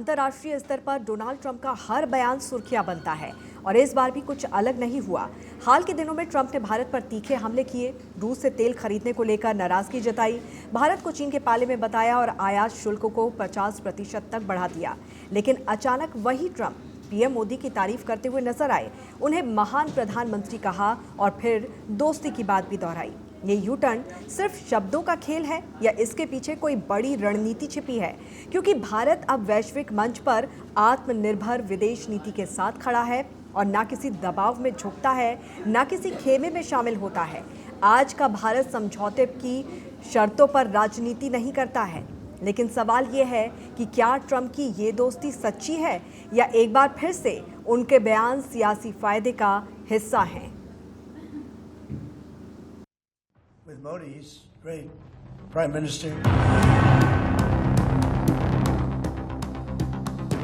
अंतर्राष्ट्रीय स्तर पर डोनाल्ड ट्रंप का हर बयान सुर्खियां बनता है और इस बार भी कुछ अलग नहीं हुआ। हाल के दिनों में ट्रंप ने भारत पर तीखे हमले किए, रूस से तेल खरीदने को लेकर नाराजगी जताई, भारत को चीन के पाले में बताया और आयात शुल्क को 50% तक बढ़ा दिया। लेकिन अचानक वही ट्रंप पीएम मोदी की तारीफ करते हुए नजर आए, उन्हें महान प्रधानमंत्री कहा और फिर दोस्ती की बात भी दोहराई। ये यू टर्न सिर्फ शब्दों का खेल है या इसके पीछे कोई बड़ी रणनीति छिपी है? क्योंकि भारत अब वैश्विक मंच पर आत्मनिर्भर विदेश नीति के साथ खड़ा है और ना किसी दबाव में झुकता है, ना किसी खेमे में शामिल होता है। आज का भारत समझौते की शर्तों पर राजनीति नहीं करता है, लेकिन सवाल ये है कि क्या ट्रंप की ये दोस्ती सच्ची है या एक बार फिर से उनके बयान सियासी फायदे का हिस्सा हैं। With Modi, he's great Prime Minister.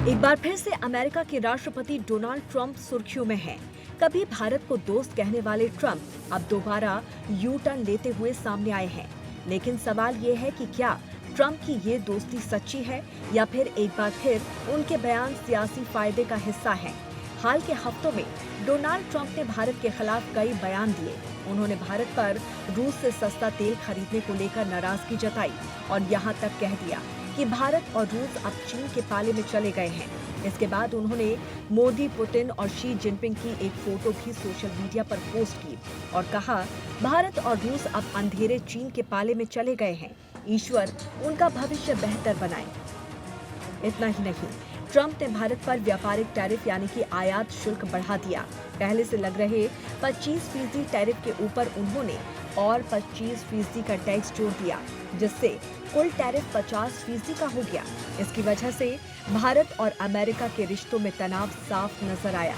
एक बार फिर से अमेरिका के राष्ट्रपति डोनाल्ड ट्रंप सुर्खियों में हैं। कभी भारत को दोस्त कहने वाले ट्रंप अब दोबारा यू टर्न लेते हुए सामने आए हैं। लेकिन सवाल ये है कि क्या ट्रंप की ये दोस्ती सच्ची है या फिर एक बार फिर उनके बयान सियासी फायदे का हिस्सा है। हाल के हफ्तों में डोनाल्ड ट्रंप ने भारत के खिलाफ कई बयान दिए। उन्होंने भारत पर रूस से सस्ता तेल खरीदने को लेकर नाराजगी जताई और यहाँ तक कह दिया कि भारत और रूस अब चीन के पाले में चले गए हैं। इसके बाद उन्होंने मोदी, पुतिन और शी जिनपिंग की एक फोटो भी सोशल मीडिया पर पोस्ट की और कहा, भारत और रूस अब अंधेरे चीन के पाले में चले गए हैं, ईश्वर उनका भविष्य बेहतर बनाए। इतना ही नहीं, ट्रंप ने भारत पर व्यापारिक टैरिफ यानी कि आयात शुल्क बढ़ा दिया। पहले से लग रहे 25% टैरिफ के ऊपर उन्होंने और 25% का टैक्स जोड़ दिया, जिससे कुल टैरिफ 50% का हो गया। इसकी वजह से भारत और अमेरिका के रिश्तों में तनाव साफ नजर आया।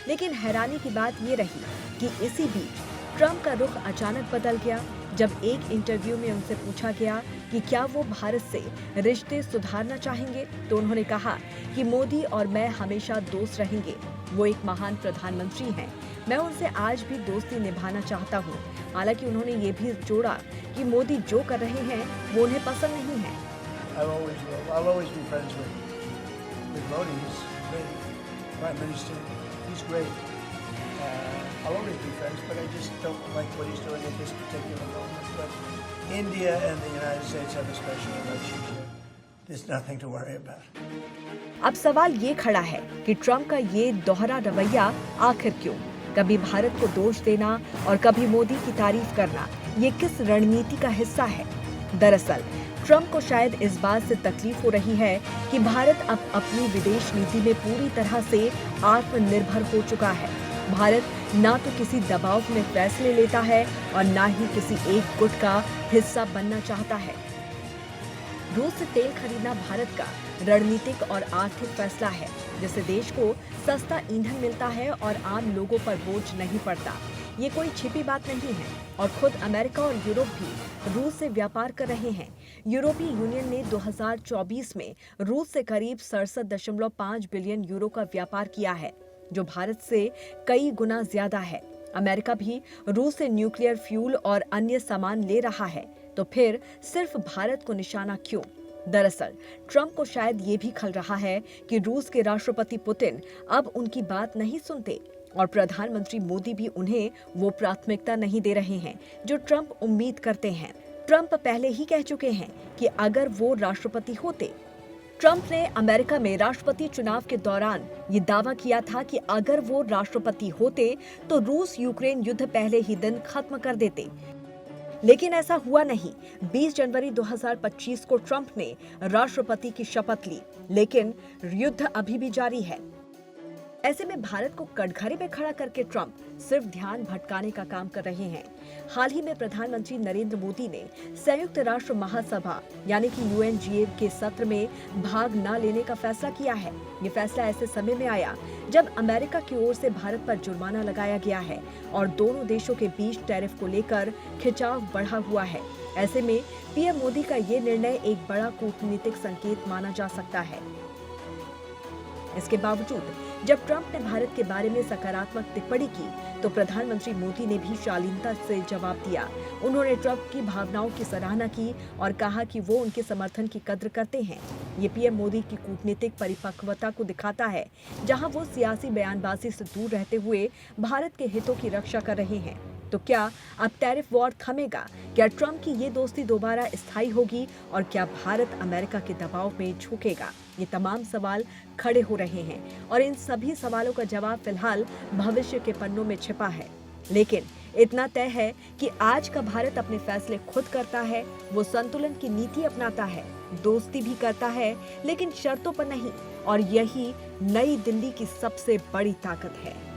लेकिन हैरानी की बात ये रही कि इसी बीच ट्रंप का रुख अचानक बदल गया। जब एक इंटरव्यू में उनसे पूछा गया कि क्या वो भारत से रिश्ते सुधारना चाहेंगे, तो उन्होंने कहा कि मोदी और मैं हमेशा दोस्त रहेंगे। वो एक महान प्रधानमंत्री हैं, मैं उनसे आज भी दोस्ती निभाना चाहता हूँ। हालांकि उन्होंने ये भी जोड़ा कि मोदी जो कर रहे हैं वो उन्हें पसंद नहीं है। I'll always be friends with Modi. He's great Prime Minister. He's great. I'll always be friends, but I just don't like what he's doing at this particular moment. But India and the United States have a special relationship. There's nothing to worry about. अब सवाल ये खड़ा है कि Trump का ये दोहरा रवैया आखिर क्यों? कभी भारत को दोष देना और कभी मोदी की तारीफ करना, ये किस रणनीति का हिस्सा है? दरअसल ट्रंप को शायद इस बात से तकलीफ हो रही है कि भारत अब अपनी विदेश नीति में पूरी तरह से आत्मनिर्भर हो चुका है। भारत ना तो किसी दबाव में फैसले लेता है और ना ही किसी एक गुट का हिस्सा बनना चाहता है। रूस से तेल खरीदना भारत का रणनीतिक और आर्थिक फैसला है, जिससे देश को सस्ता ईंधन मिलता है और आम लोगों पर बोझ नहीं पड़ता। ये कोई छिपी बात नहीं है और खुद अमेरिका और यूरोप भी रूस से व्यापार कर रहे हैं। यूरोपीय यूनियन ने 2024 में रूस से करीब 67.5 बिलियन यूरो का व्यापार किया है, जो भारत से कई गुना ज्यादा है। अमेरिका भी रूस से न्यूक्लियर फ्यूल और अन्य सामान ले रहा है, तो फिर सिर्फ भारत को निशाना क्यों? दरअसल ट्रंप को शायद ये भी खल रहा है कि रूस के राष्ट्रपति पुतिन अब उनकी बात नहीं सुनते और प्रधानमंत्री मोदी भी उन्हें वो प्राथमिकता नहीं दे रहे हैं जो ट्रंप उम्मीद करते हैं। ट्रंप पहले ही कह चुके हैं कि अगर वो राष्ट्रपति होते। ट्रंप ने अमेरिका में राष्ट्रपति चुनाव के दौरान ये दावा किया था कि अगर वो राष्ट्रपति होते तो रूस यूक्रेन युद्ध पहले ही दिन खत्म कर देते। लेकिन ऐसा हुआ नहीं। 20 जनवरी 2025 को ट्रंप ने राष्ट्रपति की शपथ ली, लेकिन युद्ध अभी भी जारी है। ऐसे में भारत को कटघरे में खड़ा करके ट्रंप सिर्फ ध्यान भटकाने का काम कर रहे हैं। हाल ही में प्रधानमंत्री नरेंद्र मोदी ने संयुक्त राष्ट्र महासभा यानी कि UNGA के सत्र में भाग न लेने का फैसला किया है। ये फैसला ऐसे समय में आया जब अमेरिका की ओर से भारत पर जुर्माना लगाया गया है और दोनों देशों के बीच टैरिफ को लेकर खिंचाव बढ़ा हुआ है। ऐसे में पीएम मोदी का ये निर्णय एक बड़ा कूटनीतिक संकेत माना जा सकता है। इसके बावजूद जब ट्रंप ने भारत के बारे में सकारात्मक टिप्पणी की तो प्रधानमंत्री मोदी ने भी शालीनता से जवाब दिया। उन्होंने ट्रंप की भावनाओं की सराहना की और कहा कि वो उनके समर्थन की कद्र करते हैं। ये पीएम मोदी की कूटनीतिक परिपक्वता को दिखाता है, जहां वो सियासी बयानबाजी से दूर रहते हुए भारत के हितों की रक्षा कर रहे हैं। तो क्या अब टैरिफ वॉर थमेगा? क्या ट्रंप की ये दोस्ती दोबारा स्थायी होगी और क्या भारत अमेरिका के दबाव में झुकेगा? ये तमाम सवाल खड़े हो रहे हैं और इन सभी सवालों का जवाब फिलहाल भविष्य के पन्नों में छिपा है। लेकिन इतना तय है कि आज का भारत अपने फैसले खुद करता है। वो संतुलन की नीति अपनाता है, दोस्ती भी करता है, लेकिन शर्तों पर नहीं। और यही नई दिल्ली की सबसे बड़ी ताकत है।